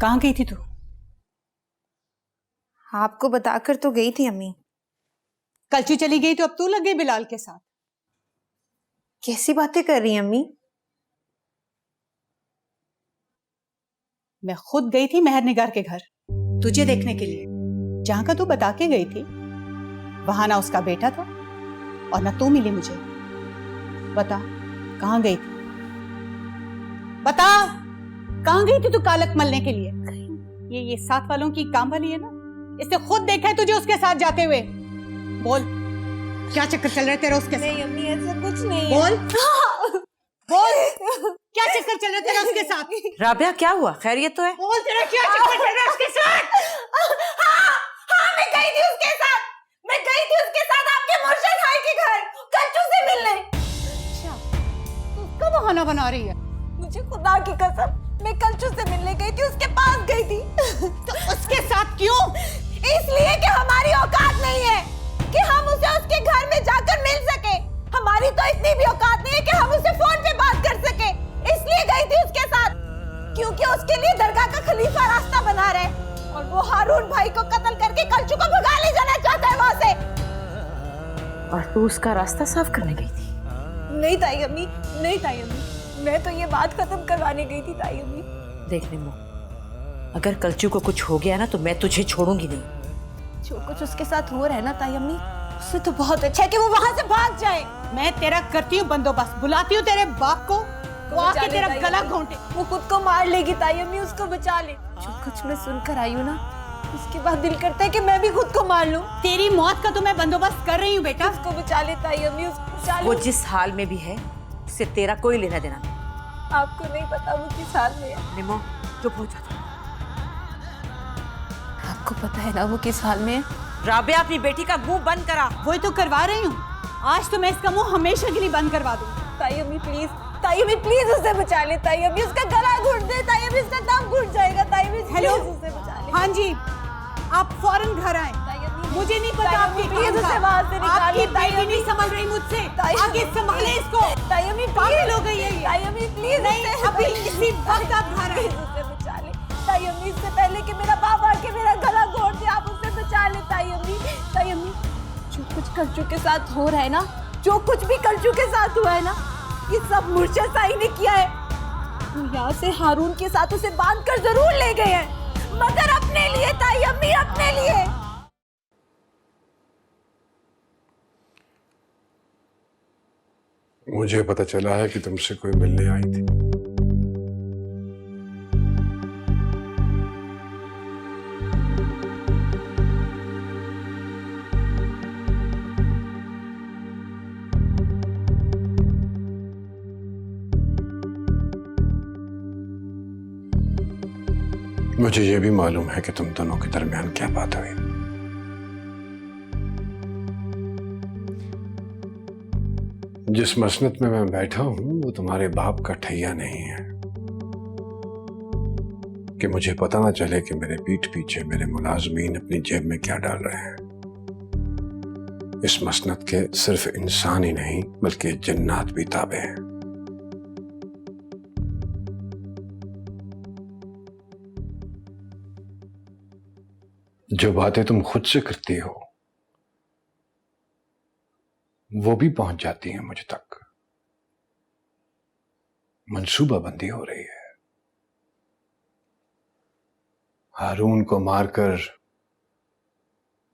कहाँ गई थी तू? आपको बताकर तो गई थी अम्मी। कलचू चली गई तो अब तू लग गई बिलाल के साथ। कैसी बातें कर रही हैं अम्मी? मैं खुद गई थी मेहर निगार के घर तुझे देखने के लिए, जहां का तू बता के गई थी। वहां ना उसका बेटा था और ना तू मिली मुझे। बता कहां गई थी? बता कहां गई थी तू कालक मलने के लिए? ये साथ वालों की काम वाली है ना, इसने खुद देखा है तुझे उसके साथ जाते हुए। बोल क्या चक्कर चल रहा है तेरा उसके साथ? नहीं अम्मी ऐसा कुछ नहीं बोल बोल क्या चक्कर चल रहा है तेरा उसके साथ? राबिया क्या हुआ, खैरियत तो है? बोल तेरा क्या चक्कर चल रहा है उसके साथ? हाँ मैं गई थी उसके साथ। मैं गई थी उसके साथ आपके मुर्शिद भाई के घर कच्चू से मिलने। अच्छा तू कब बहाना बना रही है? मुझे खुदा की कसम मैं कच्चू से मिलने गई थी, उसके पास गई थी। तो उसके साथ क्यों? इसलिए कि हमारी औकात नहीं है कि हम उसे उसके घर में जाकर मिल सके। हमारी तो इतनी भी औकात नहीं है कि हम उसे फोन पे बात कर सके। इसलिए गई थी उसके साथ क्योंकि उसके लिए दरगाह का खलीफा रास्ता बना रहा है और वो हारून भाई को कत्ल करके कल्चू को भगा ले जाना चाहता है वहां से। और तू उसका रास्ता साफ करने गई थी? नहीं ताई अम्मी, नहीं ताई अम्मी, मैं तो ये बात खत्म करवाने गई थी ताई अम्मी। देख निम्मो, अगर कलचू को कुछ हो गया ना तो मैं तुझे छोड़ूंगी नहीं। जो कुछ उसके साथ हो रहा है ना ताई अम्मी, उससे तो बहुत अच्छा है कि वो वहां से भाग जाए। मैं तेरा करती हूँ बंदोबस्त, बुलाती हूँ तेरे बाप को, वो आके तेरा गला घोंटे। वो खुद को मार लेगी ताई अम्मी, उसको बचा ले। जो कुछ मैं सुनकर आई हूँ ना, उसके बाद दिल करता है कि मैं भी खुद को मार लूं। तेरी मौत का तो मैं बंदोबस्त कर रही हूँ बेटा। उसको बचा ले ताई अम्मी, उसको बचा ले। वो जिस हाल में भी है उससे तेरा कोई लेना देना नहीं। आपको नहीं पता वो किस हाल में है। निम्मो चुप हो जा। आपको पता है ना वो किस हाल में है? राबिया अपनी बेटी का मुंह बंद करा। वही तो करवा रही हूँ, आज तो मैं इसका मुंह हमेशा के लिए बंद करवा दूँ। ताई अम्मी प्लीज, ताई अम्मी प्लीज उसे बचा ले। ताई अम्मी उसका गला घुट दे, ताई अम्मी उसका दम घुट जाएगा। ताई अम्मी हेलो, उसे बचा ले। हाँ जी आप फौरन घर आए। मुझे नहीं पता आपकी प्लीज उसे वहां से निकालो। आपकी बेटी नहीं संभल रही मुझसे, आगे संभाले इसको। ताई अम्मी पागल हो गई है ये। ताई अम्मी प्लीज नहीं अभी इसी वक्त आप घर आए। उसे बचा ले ताई अम्मी, इससे पहले कि मेरा बाप आके मेरा गला घोट दे, आप उसे बचा ले ताई अम्मी। ताई अम्मी जो कुछ कल्चू के साथ हो रहा है ना, जो कुछ भी कल्चू के साथ हुआ है ना, ये सब मुर्शिद साई ने किया है। वो यहाँ से हारून के साथ उसे बांध कर जरूर ले गए हैं, मगर अपने लिए ताई अम्मी, अपने लिए। मुझे पता चला है कि तुमसे कोई मिलने आई थी। मुझे यह भी मालूम है कि तुम दोनों के दरमियान क्या बात हुई। जिस मसनत में मैं बैठा हूं वो तुम्हारे बाप का ठैया नहीं है कि मुझे पता ना चले कि मेरे पीठ पीछे मेरे मुलाजमीन अपनी जेब में क्या डाल रहे हैं। इस मसनत के सिर्फ इंसान ही नहीं बल्कि जन्नात भी ताबे हैं। जो बातें तुम खुद से करती हो वो भी पहुंच जाती हैं मुझ तक। मंसूबाबंदी हो रही है। हारून को मारकर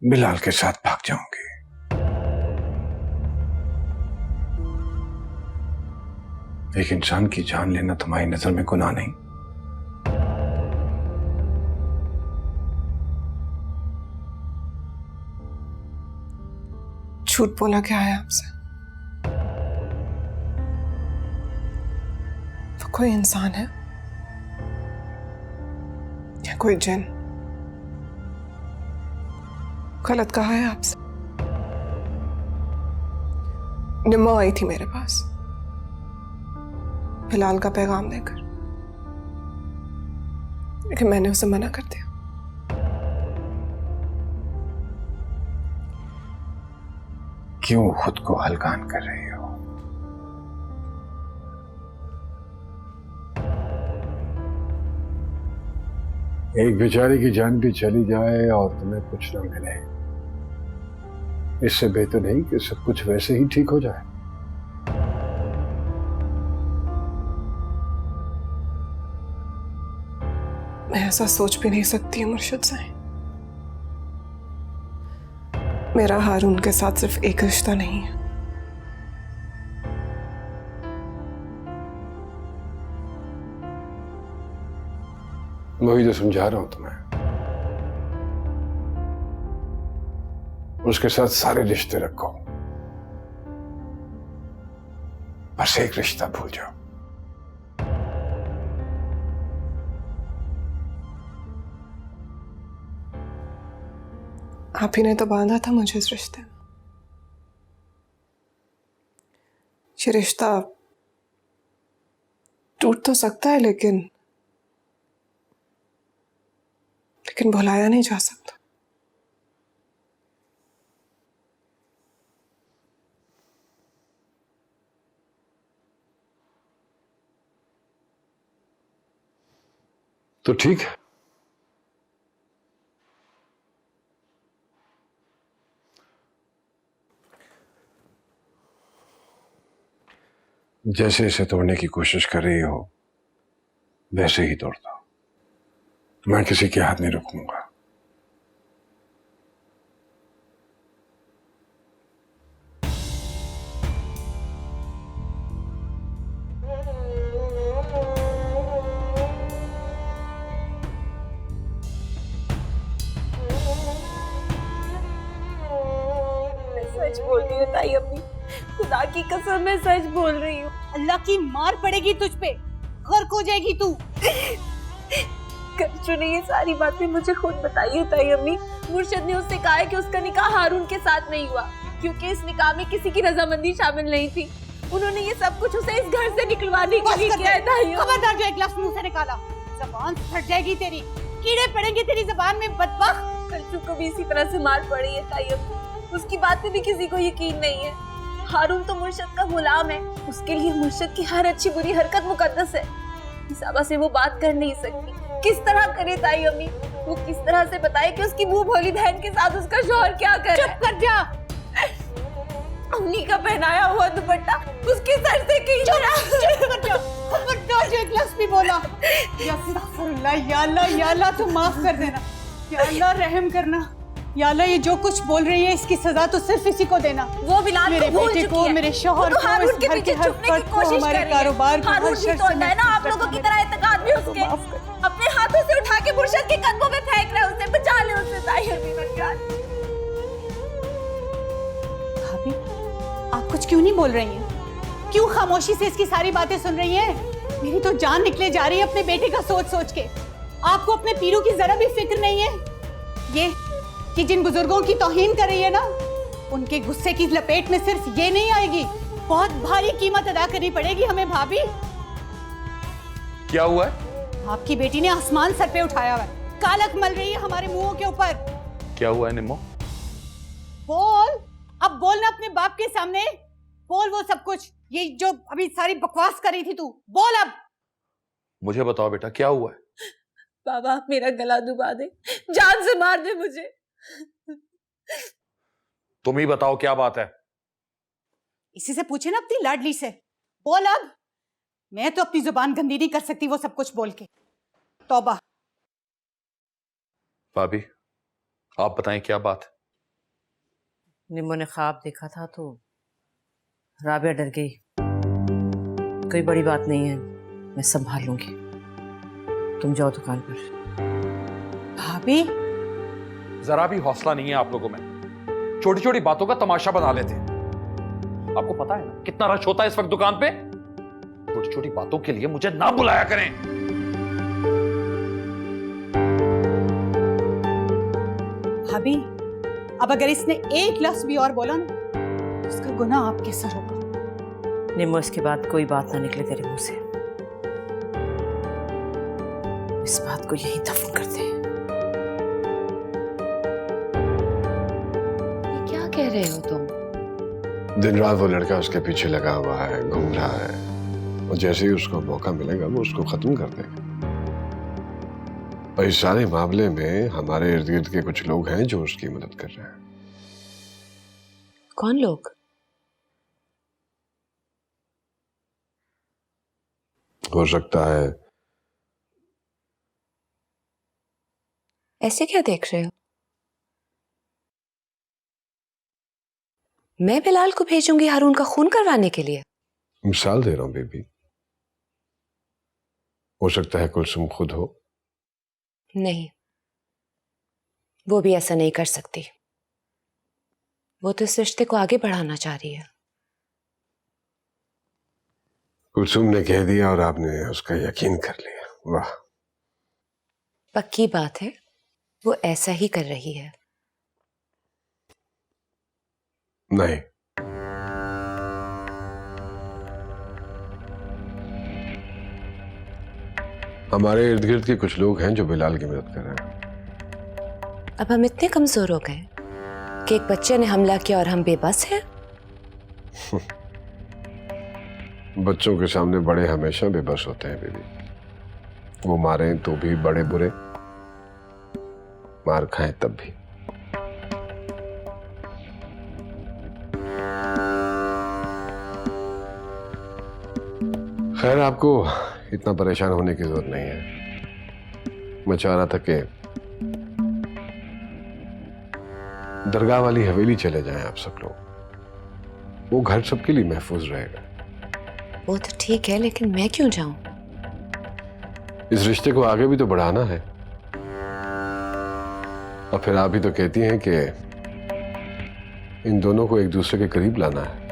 बिलाल के साथ भाग जाऊंगी। एक इंसान की जान लेना तुम्हारी नजर में गुनाह नहीं? झूठ बोला क्या है आपसे? वो कोई इंसान है या कोई जिन? गलत कहा है आपसे। निम्मो आई थी मेरे पास बिलाल का पैगाम देकर, लेकिन मैंने उसे मना कर दिया। क्यों खुद को हल्कान कर रही हो? एक बेचारी की जान भी चली जाए और तुम्हें कुछ ना मिले, इससे बेहतर नहीं कि सब कुछ वैसे ही ठीक हो जाए। मैं ऐसा सोच भी नहीं सकती मुर्शिद साईं। मेरा हारून के साथ सिर्फ एक रिश्ता नहीं है, वही तो समझा रहा हूं तुम्हें। उसके साथ सारे रिश्ते रखो, बस एक रिश्ता भूल जाओ। आप ही ने तो बांधा था मुझे इस रिश्ते में। ये रिश्ता टूट तो सकता है लेकिन भुलाया नहीं जा सकता। तो ठीक है, जैसे इसे तोड़ने की कोशिश कर रही हो वैसे ही तोड़ दो। मैं किसी के हाथ नहीं रुकूंगा। मैं सच बोल रही हूँ ताई अम्मी, खुदा की कसम मैं सच बोल रही हूँ। अल्लाह की मार पड़ेगी तुझ पे, गर्क हो जाएगी तू। कंचू ने ये सारी बातें मुझे खुद बताई है ताई अम्मी। मुर्शिद ने उससे कहा है कि उसका निकाह हारून के साथ नहीं हुआ क्योंकि इस निकाह में किसी की रजामंदी शामिल नहीं थी। उन्होंने ये सब कुछ उसे इस घर से निकलवाने के लिए किया है ताई अम्मी। खबरदार जो एक लफ्ज़ मुंह से निकाला, जबान फट जाएगी तेरी, कीड़े पड़ेंगे तेरी जबान में बदबख्त। कंचू को भी इसी तरह से मार पड़ी है ताई अम्मी। उसकी बात पे भी किसी को यकीन नहीं है। हारून तो मुर्शिद का गुलाम है, उसके लिए मुर्शिद की हर अच्छी बुरी हरकत मुकद्दस है। हिसाबा से वो बात कर नहीं सकती। किस तरह करे ताई अम्मी? वो किस तरह से बताए कि उसकी मुंह भोली बहन के साथ उसका शौहर क्या करे? चुप कर जा। अम्मी का पहनाया हुआ दुपट्टा उसके सर से खींच रहा। चुप कर जा। खबरदार जो एक लफ्ज़ भी बोला। या अस्तगफुरुल्लाह, या अल्लाह तू माफ कर देना, या अल्लाह रहम करना, या अल्लाह ये जो कुछ बोल रही है इसकी सजा तो सिर्फ इसी को देना। वो बिलाल मेरे को भूल बेटे चुकी को, है। मेरे शौहर वो तो को, हारून इस के घर पीछे के हर छुपने की फर्द को, कोशिश हमारे कर रही है। कारोबार को, हारून हर भी शर्त तो से होता है ना आप महफूज लोगों की रखना। तरह इत्तेकाद भी उसके। अपने हाथों से उठा के मुर्शिद के कदमों में फेंक रहे हैं, उसे बचा ले उससे ताई अम्मी बरकरार। भाभी, आप कुछ क्यों नहीं बोल रही हैं? क्यों खामोशी से इसकी सारी बातें सुन रही हैं? मेरी तो जान निकले जा रही है अपने बेटे का सोच सोच के। आपको अपने पीरों की जरा भी फिक्र नहीं है? ये कि जिन बुजुर्गों की तौहीन कर रही है ना, उनके गुस्से की लपेट में सिर्फ ये नहीं आएगी, बहुत भारी कीमत अदा करनी पड़ेगी हमें। भाभी, क्या हुआ है? आपकी बेटी ने आसमान सर पे उठाया हुआ है, कालक मल रही है हमारे मुंहों के ऊपर। क्या हुआ है निम्मो? बोल, अब बोलना अपने बाप के सामने, बोल वो सब कुछ, ये जो अभी सारी बकवास कर रही थी तू, बोल अब। मुझे बताओ बेटा, क्या हुआ है? बाबा आप मेरा गला दुबा दे, जान से मार दे मुझे। तुम ही बताओ क्या बात है? इसी से पूछे ना अपनी लाडली से, बोल अब। मैं तो अपनी जुबान गंदी नहीं कर सकती वो सब कुछ बोल के। तौबा। भाभी आप बताएं क्या बात है? निम्मो ने ख्वाब देखा था तो राबिया डर गई। कोई बड़ी बात नहीं है, मैं संभाल लूंगी। तुम जाओ दुकान पर। भाभी, जरा भी हौसला नहीं है आप लोगों में, छोटी छोटी बातों का तमाशा बना लेते हैं। आपको पता है ना कितना रश होता है इस वक्त दुकान पे? छोटी छोटी बातों के लिए मुझे ना बुलाया करें। भाभी, अब अगर इसने एक लफ्ज भी और बोला ना, तो उसका गुनाह आपके सर होगा। निम्मो, इसके बाद कोई बात ना निकले तेरे मुंह से। इस बात को यही दफन करते हैं। ये क्या कह रहे हो तुम? दिन रात वो लड़का उसके पीछे लगा हुआ है, घूम रहा है, और जैसे ही उसको मौका मिलेगा वो उसको खत्म कर देगा। और इस सारे मामले में हमारे इर्द गिर्द के कुछ लोग हैं जो उसकी मदद कर रहे हैं। कौन लोग? हो सकता है। ऐसे क्या देख रहे हो? मैं बिलाल को भेजूंगी हारून का खून करवाने के लिए? मिसाल दे रहा हूं बेबी। हो सकता है कुलसुम खुद हो। नहीं, वो भी ऐसा नहीं कर सकती। वो तो इस रिश्ते को आगे बढ़ाना चाह रही है। कुलसुम ने कह दिया और आपने उसका यकीन कर लिया। वाह। पक्की बात है, वो ऐसा ही कर रही है। नहीं, हमारे इर्द गिर्द के कुछ लोग हैं जो बिलाल की मदद कर रहे हैं। अब हम इतने कमजोर हो गए कि एक बच्चे ने हमला किया और हम बेबस हैं। बच्चों के सामने बड़े हमेशा बेबस होते हैं बेबी। वो मारें तो भी बड़े बुरे, मार खाएं तब भी। खैर, आपको इतना परेशान होने की जरूरत नहीं है। मैं चाह रहा था कि दरगाह वाली हवेली चले जाएं आप सब लोग। वो घर सबके लिए महफूज रहेगा। वो तो ठीक है, लेकिन मैं क्यों जाऊं? इस रिश्ते को आगे भी तो बढ़ाना है। और फिर आप ही तो कहती हैं कि इन दोनों को एक दूसरे के करीब लाना है।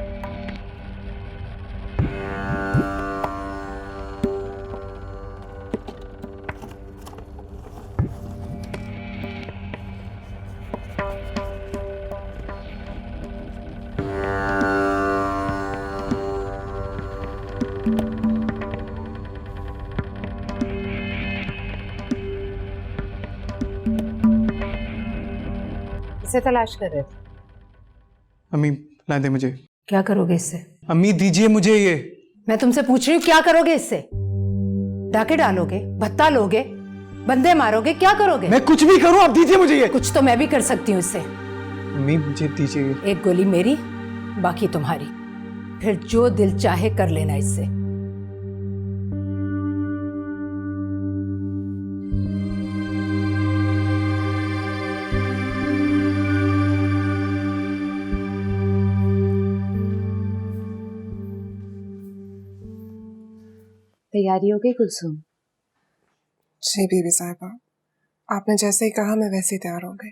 इसे तलाश कर रहे थे। अम्मी ला दे मुझे। क्या करोगे इससे? अम्मी दीजिए मुझे ये। मैं तुमसे पूछ रही हूँ क्या करोगे इससे? डाके डालोगे, भत्ता लोगे, बंदे मारोगे, क्या करोगे? मैं कुछ भी करूं, आप दीजिए मुझे ये। कुछ तो मैं भी कर सकती हूँ इससे। अम्मी मुझे दीजिए ये। एक गोली मेरी, बाकी तुम्हारी। फिर जो दिल चाहे कर लेना इससे। तैयारी हो गई कुलसुम? जी बीबी साहिबा, आपने जैसे ही कहा मैं वैसे ही तैयार हो गई।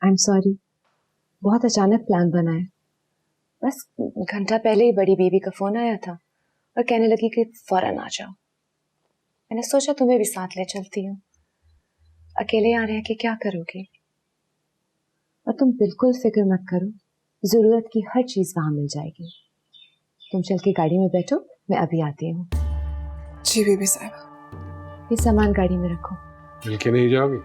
आई एम सॉरी, बहुत अचानक प्लान बना है। बस घंटा पहले ही बड़ी बेबी का फोन आया था और कहने लगी कि फौरन आ जाओ। मैंने सोचा तुम्हें भी साथ ले चलती हूँ। अकेले आ रहे हैं कि क्या करोगे? और तुम बिल्कुल फिक्र मत करो, जरूरत की हर चीज वहां मिल जाएगी। तुम चल के गाड़ी में बैठो, मैं अभी आती हूँ। जी बीबी साहिबा। ये सामान गाड़ी में रखो। मिल के नहीं जाओगी?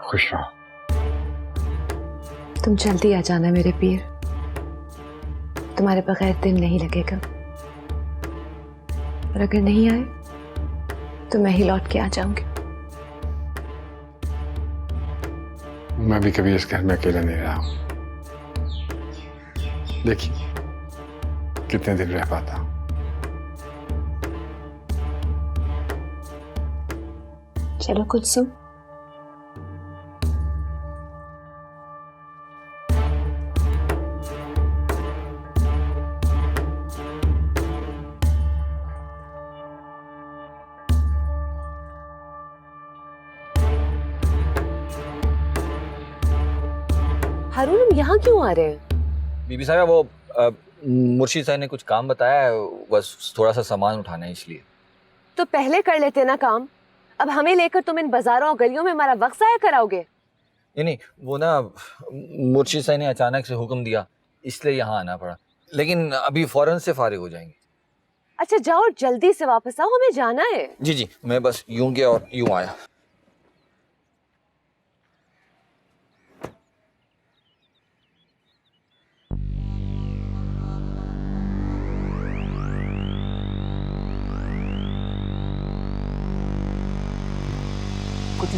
खुश रहो। तुम जल्दी आ जाना मेरे पीर, तुम्हारे बगैर दिन नहीं लगेगा। और अगर नहीं आए तो मैं ही लौट के आ जाऊंगी। मैं भी कभी इस घर में अकेला नहीं रहा हूं। देखिए कितने दिन रह पाता हूं। चलो कुलसुम। हारून, हम यहाँ क्यों आ रहे हैं? बीबी साहब, वो मुर्शीद साहब ने कुछ काम बताया है, बस थोड़ा सा सामान उठाना है इसलिए। तो पहले कर लेते ना काम। अब हमें लेकर तुम इन बाजारों और गलियों में हमारा वक्त जाया कराओगे? नहीं, वो ना मुर्शीद साहब ने अचानक से हुक्म दिया, इसलिए यहाँ आना पड़ा। लेकिन अभी फौरन से फारिग हो जाएंगे। अच्छा जाओ और जल्दी से वापस आओ, हमें जाना है। जी जी, मैं बस यूं गया और यूं आया।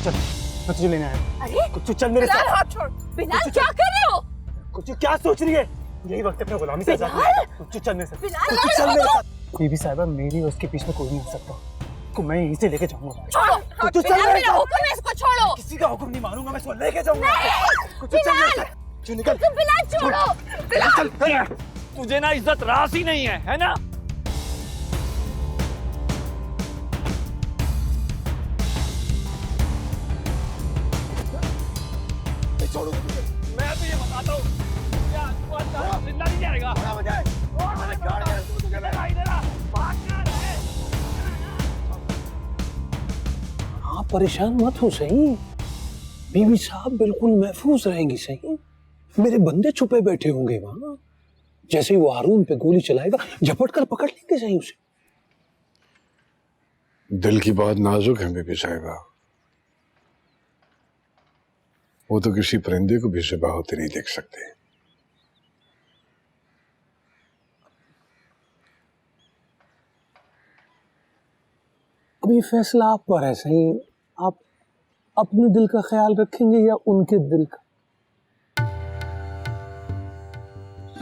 चल, मैं तुझे लेने आया। अरे कुछ चल मेरे बिलाल, साथ। हाथ छोड़। बिलाल, क्या कर रहे हो? कुछ क्या सोच रही है? यही वक्त है अपने गुलामी से आजाद बिलाल! होने का। कुछ चल मेरे साथ। बिलाल, कुछ चल मेरे साथ। बीबी साहिबा, मेरी और उसके बीच में कोई नहीं हो सकता। को मैं यहीं से लेके जाऊंगा। छोड़ो। कुछ चल बिलाल, मेरे मेरा साथ। हुक्म है, इसको छोड़ो। किसी का हुक्म नहीं मानूंगा, मैं इसको लेके जाऊंगा। कुछ चल मेरे साथ। चल निकल। तुम बिलाल छोड़ो। बिलाल, तुझे ना इज्जत रास ही नहीं है ना? मैं तो ये बताता हूँ, क्या तू आज जिंदा नहीं जाएगा? और मैंने कहा था, तू तुझे दिखाई दे रहा, भाग क्या रहा है? आप परेशान मत हो सही, बीवी साहब बिल्कुल महफूज रहेंगी सही। मेरे बंदे छुपे बैठे होंगे वहां, जैसे ही वो हारून पे गोली चलाएगा झपट कर पकड़ लेंगे सही उसे। दिल की बात नाजुक है बीबी साहिबा, वो तो किसी परिंदे को भी ज़िबा होते नहीं देख सकते। अब ये फैसला आप पर है सही, आप अपने दिल का ख्याल रखेंगे या उनके दिल का?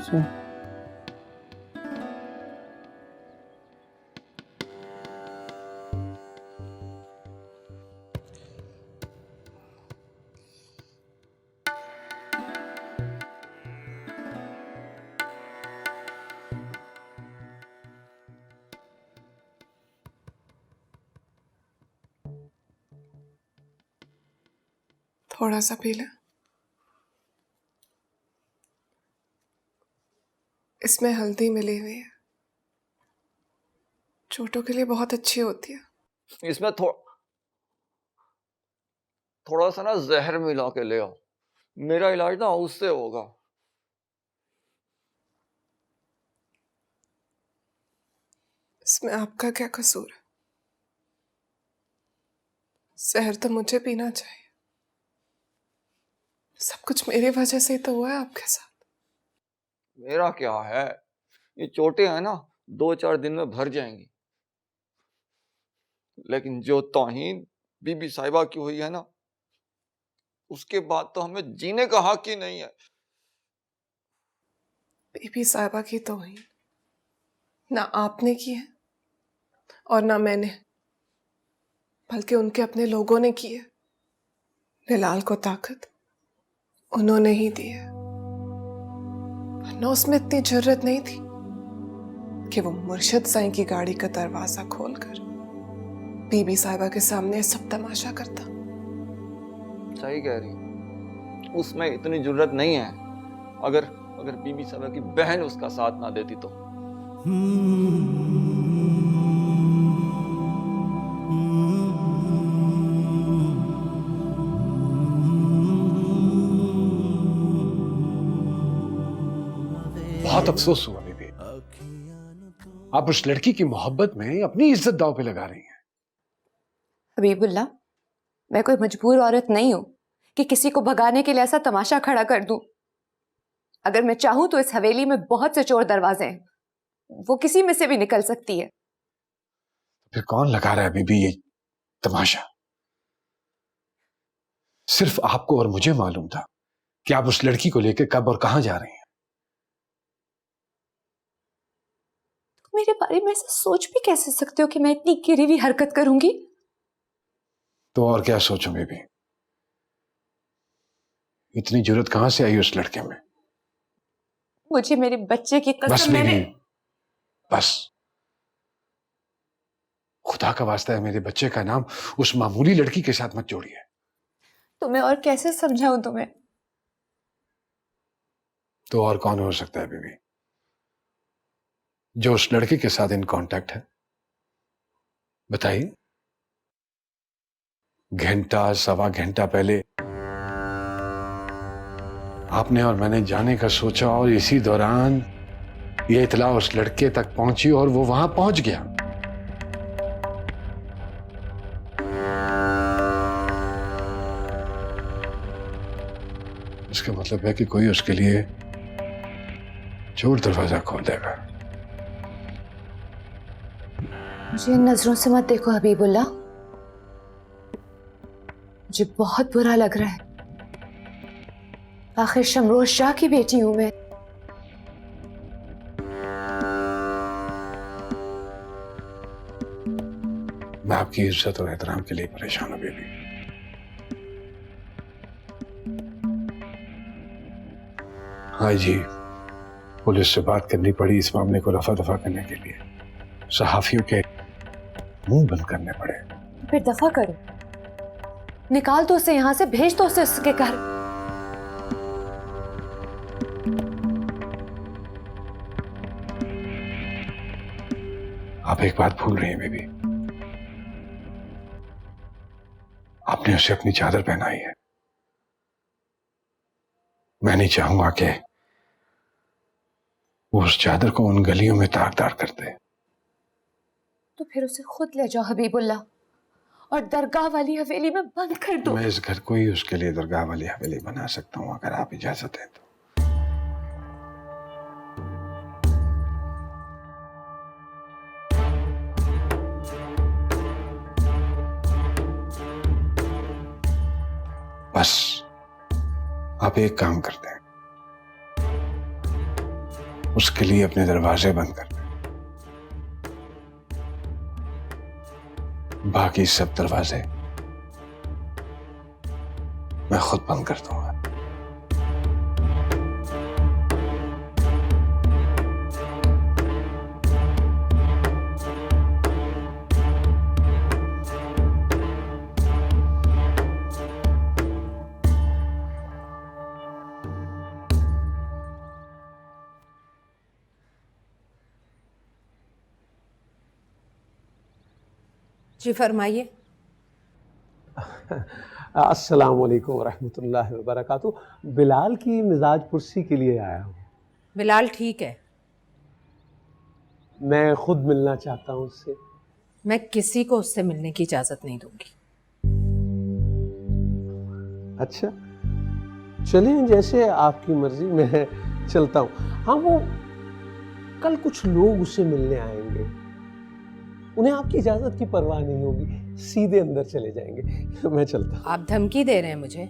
सही। थोड़ा सा पी ले। इसमें हल्दी मिली हुई है, चोटों के लिए बहुत अच्छी होती है। इसमें थोड़ा सा ना जहर मिला के ले आओ, मेरा इलाज ना उससे होगा। इसमें आपका क्या कसूर है? जहर तो मुझे पीना चाहिए। सब कुछ मेरी वजह से ही तो हुआ है आपके साथ। मेरा क्या है, ये चोटें हैं ना 2-4 दिन में भर जाएंगी, लेकिन जो तौहीन बीबी साहिबा की हुई है ना, उसके बाद तो हमें जीने का हक ही नहीं है। बीबी साहिबा की तौहीन ना आपने की है और ना मैंने, बल्कि उनके अपने लोगों ने की है। बिलाल को ताकत उन्होंने ही दी है, वरना उसमें इतनी जरूरत नहीं थी कि वो मुर्शिद साईं की गाड़ी का दरवाजा खोलकर बीबी साहिबा के सामने सब तमाशा करता। सही कह रही, उसमें इतनी जरूरत नहीं है। अगर बीबी साहिबा की बहन उसका साथ ना देती तो। बहुत अफसोस हुआ बीबी, आप उस लड़की की मोहब्बत में अपनी इज्जत दांव पे लगा रही हैं। हबीबुल्लाह, मैं कोई मजबूर औरत नहीं हूं कि किसी को भगाने के लिए ऐसा तमाशा खड़ा कर दूं। अगर मैं चाहूं तो इस हवेली में बहुत से चोर दरवाजे हैं, वो किसी में से भी निकल सकती है। फिर कौन लगा रहा है बीबी ये तमाशा? सिर्फ आपको और मुझे मालूम था कि आप उस लड़की को लेकर कब और कहां जा रही हैं। मेरे बारे में ऐसा सोच भी कैसे सकते हो कि मैं इतनी गिरी हुई हरकत करूंगी? तो और क्या सोचूं बीबी, इतनी जरूरत कहां से आई उस लड़के में? मुझे मेरे बच्चे की बस कसम मैंने। बीबी, बस, खुदा का वास्ता है मेरे बच्चे का नाम उस मामूली लड़की के साथ मत जोड़िए। तुम्हें और कैसे समझाऊं तुम्हें? तो और कौन हो सकता है बीबी जो उस लड़के के साथ इन कांटेक्ट है? बताइए। घंटा सवा घंटा पहले आपने और मैंने जाने का सोचा और इसी दौरान ये इतला उस लड़के तक पहुंची और वो वहां पहुंच गया। इसका मतलब है कि कोई उसके लिए चोर दरवाजा खोल देगा। मुझे इन नजरों से मत देखो हबीबुल्लाह, मुझे बहुत बुरा लग रहा है। आखिर शमरोज शाह की बेटी हूं मैं। मैं आपकी इज्जत और एहतराम के लिए परेशान हूं बेबी। हाँ जी, पुलिस से बात करनी पड़ी इस मामले को रफा दफा करने के लिए। सहाफियों के मुंह बंद करने पड़े। फिर दफा करो, निकाल दो उसे यहां से, भेज दो उसे उसके घर। आप एक बात भूल रही हैं बेबी, आपने उसे अपनी चादर पहनाई है। मैं नहीं चाहूंगा कि वो उस चादर को उन गलियों में तार-तार कर दे। तो फिर उसे खुद ले जाओ हबीबुल्लाह, और दरगाह वाली हवेली में बंद कर दो। मैं इस घर को ही उसके लिए दरगाह वाली हवेली बना सकता हूं, अगर आप इजाजत दें तो। बस आप एक काम करते हैं, उसके लिए अपने दरवाजे बंद कर दें, बाकी सब दरवाजे मैं खुद बंद कर दूंगा। जी फरमाइए। अस्सलाम वालेकुम रहमतुल्लाहि व बरकातुहू। बिलाल की मिजाज पुरसी के लिए आया हूँ। बिलाल ठीक है, मैं खुद मिलना चाहता हूँ उससे। मैं किसी को उससे मिलने की इजाजत नहीं दूंगी। अच्छा, चलिए जैसे आपकी मर्जी, मैं चलता हूँ। हाँ, वो कल कुछ लोग उससे मिलने आएंगे, उन्हें आपकी इजाजत की परवाह नहीं होगी, सीधे अंदर चले जाएंगे। मैं चलता हूँ। आप धमकी दे रहे हैं मुझे?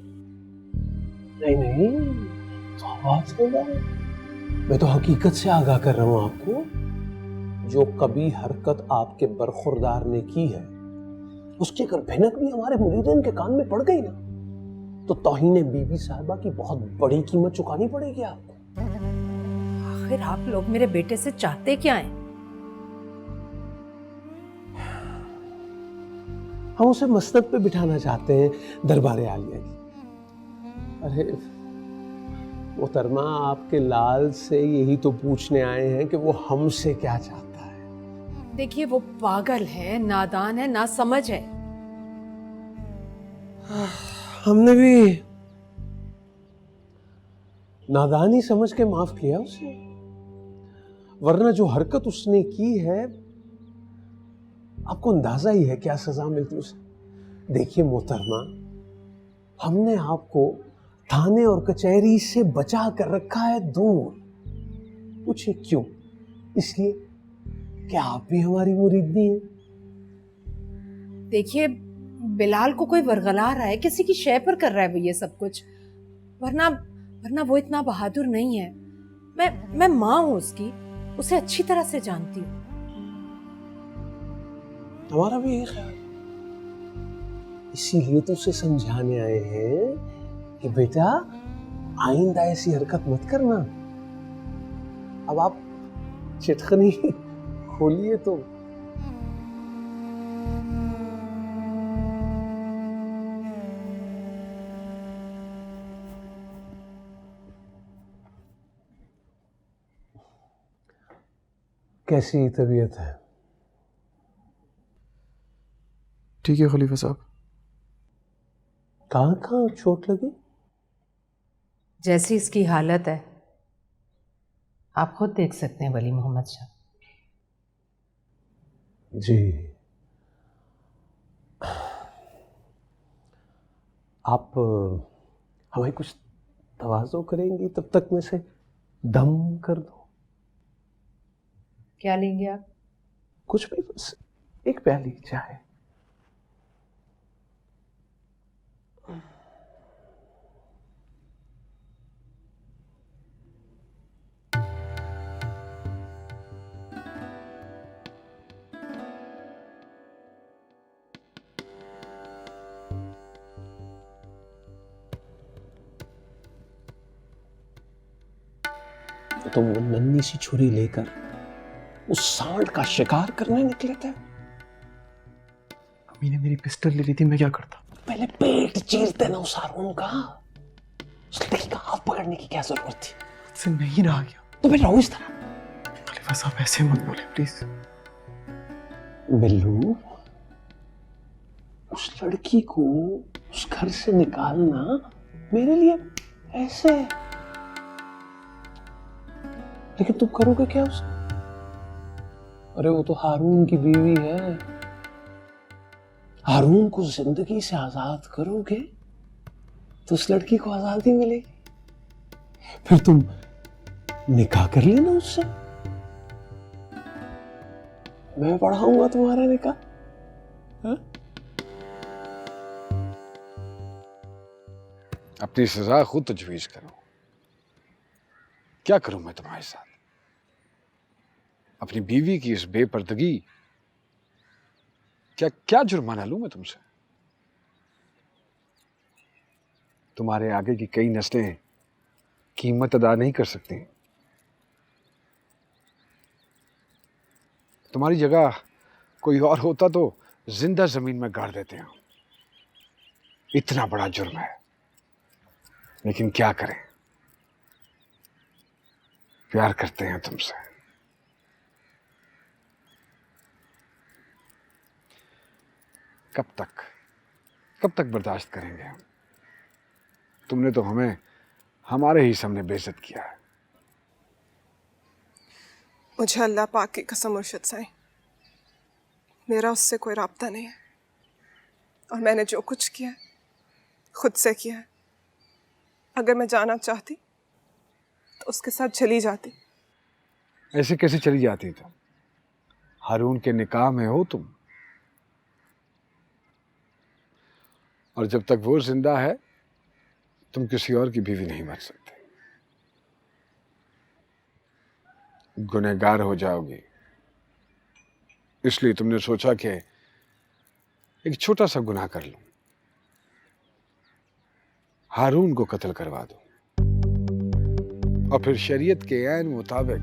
नहीं नहीं, तो आवाज हो रहा है। मैं तो हकीकत से आगाह कर रहा हूँ आपको। जो कभी हरकत आपके बरखुरदार ने की है, उसकी अगर भनक भी हमारे मुरीदीन के कान में पड़ गई ना, तो तौहीन बीबी साहिबा की बहुत बड़ी कीमत चुकानी पड़ेगी आपको। आखिर आप लोग मेरे बेटे से चाहते क्या हैं? हम उसे मसनद पे बिठाना चाहते हैं, दरबारे आलिया की। अरे मोहतरमा, आपके लाल से यही तो पूछने आए हैं कि वो हमसे क्या चाहता है। देखिए, वो पागल है, नादान है, नासमझ है। हमने भी नादानी समझ के माफ किया उसे, वरना जो हरकत उसने की है, आपको अंदाजा ही है क्या सजा मिलती उसे। देखिए मोहतरमा, हमने आपको थाने और कचहरी से बचा कर रखा है दूर। पूछिए क्यों? इसलिए कि आप भी हमारी मुरीदनी हैं। देखिए, बिलाल को कोई वरगला रहा है, किसी की शय पर कर रहा है वो ये सब कुछ, वरना वो इतना बहादुर नहीं है। मैं माँ हूं उसकी, उसे अच्छी तरह से जानती हूँ। हमारा भी यही ख्याल, इसीलिए तो उसे समझाने आए हैं कि बेटा आइंदा ऐसी हरकत मत करना। अब आप चिटखनी खोलिए तो। कैसी तबीयत है? ठीक है खलीफा साहब। कहाँ कहाँ चोट लगी? जैसी इसकी हालत है, आप खुद देख सकते हैं वली मोहम्मद शाह। जी, आप हमें कुछ तवाज़ो करेंगी? तब तक मैं से दम कर दूं। क्या लेंगे आप? कुछ भी, बस एक प्याली चाय। तो वो नन्ही सी छुरी लेकर उस सांड का शिकार करने निकले थे। अम्मी ने मेरी पिस्टल ले ली थी, मैं क्या करता? पहले पेट चीर देना उस हारून का। उस लड़की का हाथ पकड़ने की क्या जरूरत थी? मुझसे नहीं रहा गया। तो फिर रहो इस तरह। खलीफा साहब ऐसे मत बोले प्लीज। बिल्लू, उस लड़की को उस घर से निकालना मेरे लिए ऐसे है, लेकिन तुम करोगे क्या उसे? अरे वो तो हारून की बीवी है। हारून को जिंदगी से आजाद करोगे तो उस लड़की को आजादी मिलेगी। फिर तुम निकाह कर लेना उससे, मैं पढ़ाऊंगा तुम्हारा निकाह। हाँ? अपनी सजा खुद तजवीज करो। क्या करूं मैं तुम्हारे साथ? अपनी बीवी की इस बेपर्दगी, क्या जुर्माना लूं मैं तुमसे? तुम्हारे आगे की कई नस्लें कीमत अदा नहीं कर सकती। तुम्हारी जगह कोई और होता तो जिंदा जमीन में गाड़ देते हैं। इतना बड़ा जुर्म है, लेकिन क्या करें, प्यार करते हैं तुमसे। कब तक बर्दाश्त करेंगे हम? तुमने तो हमें हमारे ही सामने बेइज्जत किया है। मुझे अल्लाह पाक की कसम मुर्शिद साईं, मेरा उससे कोई राब्ता नहीं है, और मैंने जो कुछ किया है खुद से किया है। अगर मैं जाना चाहती तो उसके साथ चली जाती। ऐसे कैसे चली जाती तुम? हारून के निकाह में हो तुम, और जब तक वो जिंदा है तुम किसी और की बीवी नहीं बन सकते। गुनहगार हो जाओगी, इसलिए तुमने सोचा कि एक छोटा सा गुनाह कर लूं, हारून को कत्ल करवा दो, और फिर शरीयत के ऐन मुताबिक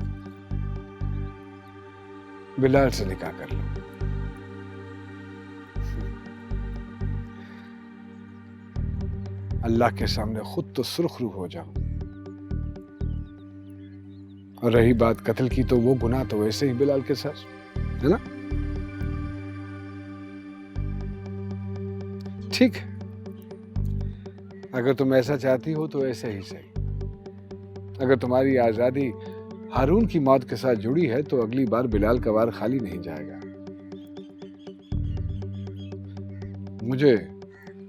बिलाल से निकाह कर लो। अल्लाह के सामने खुद तो सुर्खरू हो जाओ। और रही बात कत्ल की, तो वो गुनाह तो वैसे ही बिलाल के साथ है ना। ठीक है, अगर तुम ऐसा चाहती हो तो ऐसे ही सही। अगर तुम्हारी आजादी हारून की मौत के साथ जुड़ी है तो अगली बार बिलाल का वार खाली नहीं जाएगा। मुझे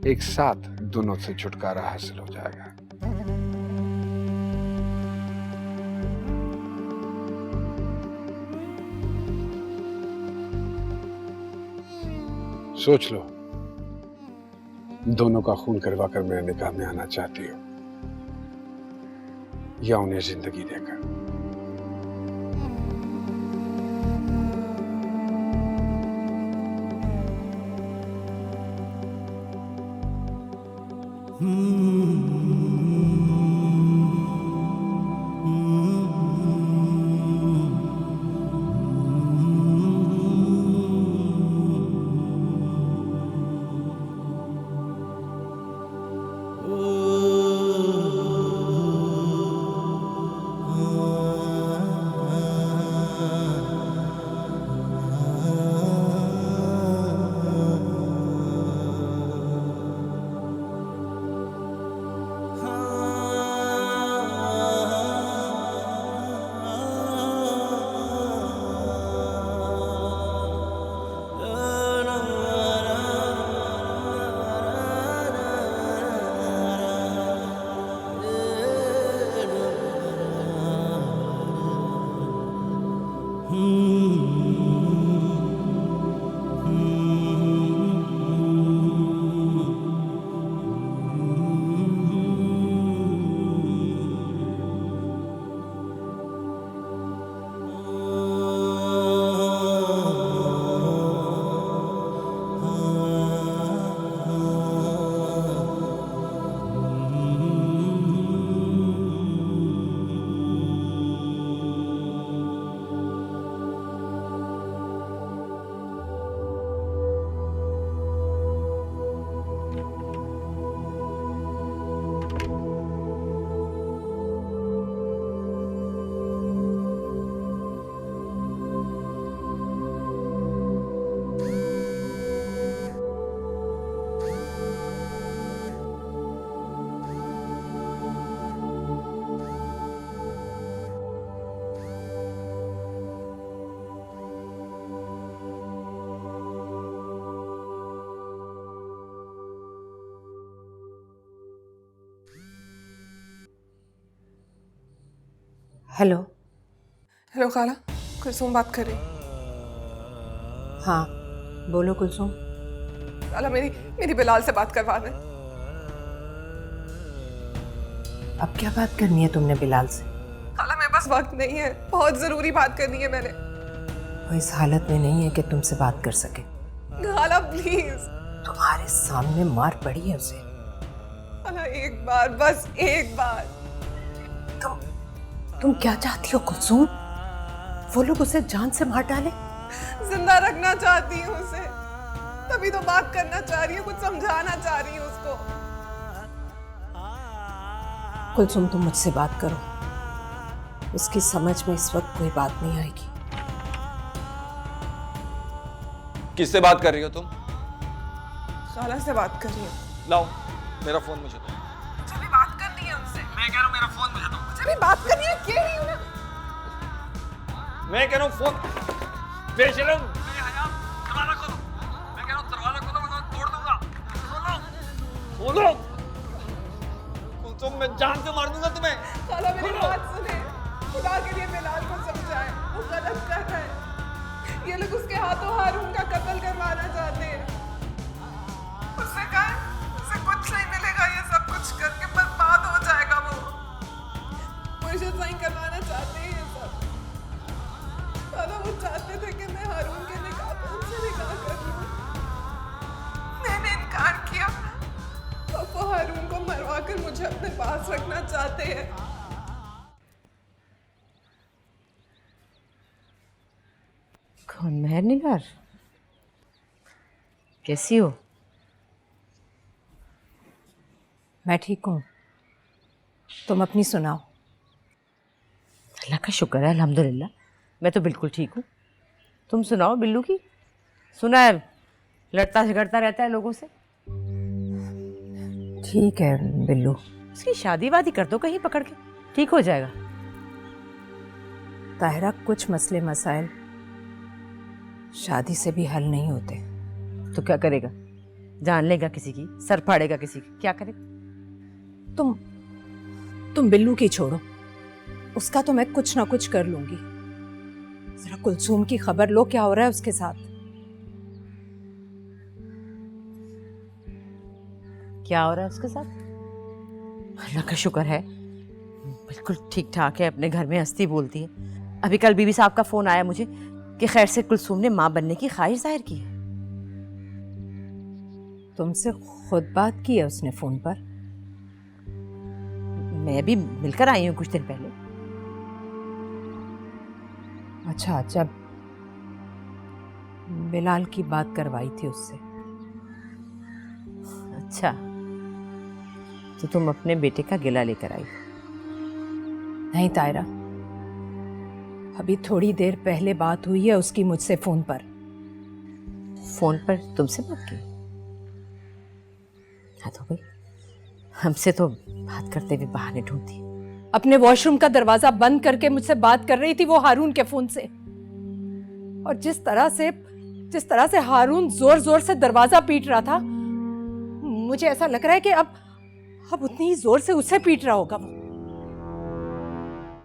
एक साथ दोनों से छुटकारा हासिल हो जाएगा। सोच लो, दोनों का खून करवा कर मेरे निकाह में आना चाहती हो या उन्हें जिंदगी देकर? हेलो। हेलो खाला, कुलसूम बात कर रही। हाँ बोलो कुलसूम। खाला मेरी बिलाल से बात करवा दे। अब क्या बात करनी है तुमने बिलाल से? खाला मेरे पास वक्त नहीं है, बहुत जरूरी बात करनी है मैंने। वो इस हालत में नहीं है कि तुमसे बात कर सके। खाला प्लीज। तुम्हारे सामने मार पड़ी है उसे। खाला एक बार, बस एक बार। तुम क्या चाहती हो कुलसूम? वो लोग उसे जान से मार डाले? जिंदा रखना चाहती हूँ उसे, तभी तो बात करना चाह रही हूँ, कुछ समझाना चाह रही हूँ उसको। कुलसूम तुम मुझसे बात करो, उसकी समझ में इस वक्त कोई बात नहीं आएगी। किससे बात कर रही हो तुम? खाला से बात कर रही हूँ। लाओ मेरा फोन मुझे दो। मुझे भी बात करनी है उनसे। मैं कह रहा हूँ मेरा फोन मुझे दो। मुझे भी बात करनी है, कह रही हूँ ना। मैं कह रहा हूँ फोन। बेशरम, दरवाजा खोलो। मैं कह रहा हूँ दरवाजा खोलो, वरना तोड़ दूंगा। खोलो। कुलसुम, मैं जान से मार दूंगा तुम्हें। खाला मेरी बात सुने, खुदा के लिए बिलाल को समझाए, वो गलत कर रहा है। ये लोग उसके हाथों हारून का कत्ल करवाना चाहते हैं। उससे कहा उसे कुछ नहीं मिलेगा, ये सब कुछ करके बर्बाद हो जाएगा वो। मुझे साइन करवाना चाहते हैं ये सब। खाला वो चाहते थे कि मैं हारून के निकाह पे उनसे निकाह कर लूं। मैंने इनकार किया। अब वो हारून को मरवा कर मुझे अपने पास रखना चाहते हैं। कौन? मेहर निगार, कैसी हो? मैं ठीक हूँ, तुम अपनी सुनाओ। अल्लाह का शुक्र है, अल्हम्दुलिल्लाह मैं तो बिल्कुल ठीक हूँ। तुम सुनाओ बिल्लू की। सुना है लड़ता झगड़ता रहता है लोगों से। ठीक है बिल्लू। उसकी शादी वादी कर दो कहीं पकड़ के, ठीक हो जाएगा। ताहिरा, कुछ मसले मसाइल शादी से भी हल नहीं होते। तो क्या करेगा? जान लेगा किसी की, सर फाड़ेगा किसी की, क्या करेगा? तुम बिल्लू की छोड़ो, उसका तो मैं कुछ ना कुछ कर लूंगी। जरा कुलसूम की खबर लो, क्या हो रहा है उसके साथ? क्या हो रहा है उसके साथ? अल्लाह का शुक्र है बिल्कुल ठीक ठाक है, अपने घर में हंसती बोलती है। अभी कल बीबी साहब का फोन आया मुझे कि खैर से कुलसूम ने माँ बनने की ख्वाहिश जाहिर की है। तुमसे खुद बात की है उसने फोन पर? मैं भी मिलकर आई हूँ कुछ दिन पहले। अच्छा, जब बिलाल की बात करवाई थी उससे। अच्छा, तो तुम अपने बेटे का गिला लेकर आई? नहीं तायरा, अभी थोड़ी देर पहले बात हुई है उसकी मुझसे फोन पर। फोन पर तुमसे बात की? हाँ तो भाई, हमसे तो बात करते हुए बहाने ढूंढती। अपने वॉशरूम का दरवाजा बंद करके मुझसे बात कर रही थी वो हारून के फोन से। और जिस तरह से हारून जोर जोर से दरवाजा पीट रहा था, मुझे ऐसा लग रहा है कि अब उतनी ही जोर से उसे पीट रहा होगा वो।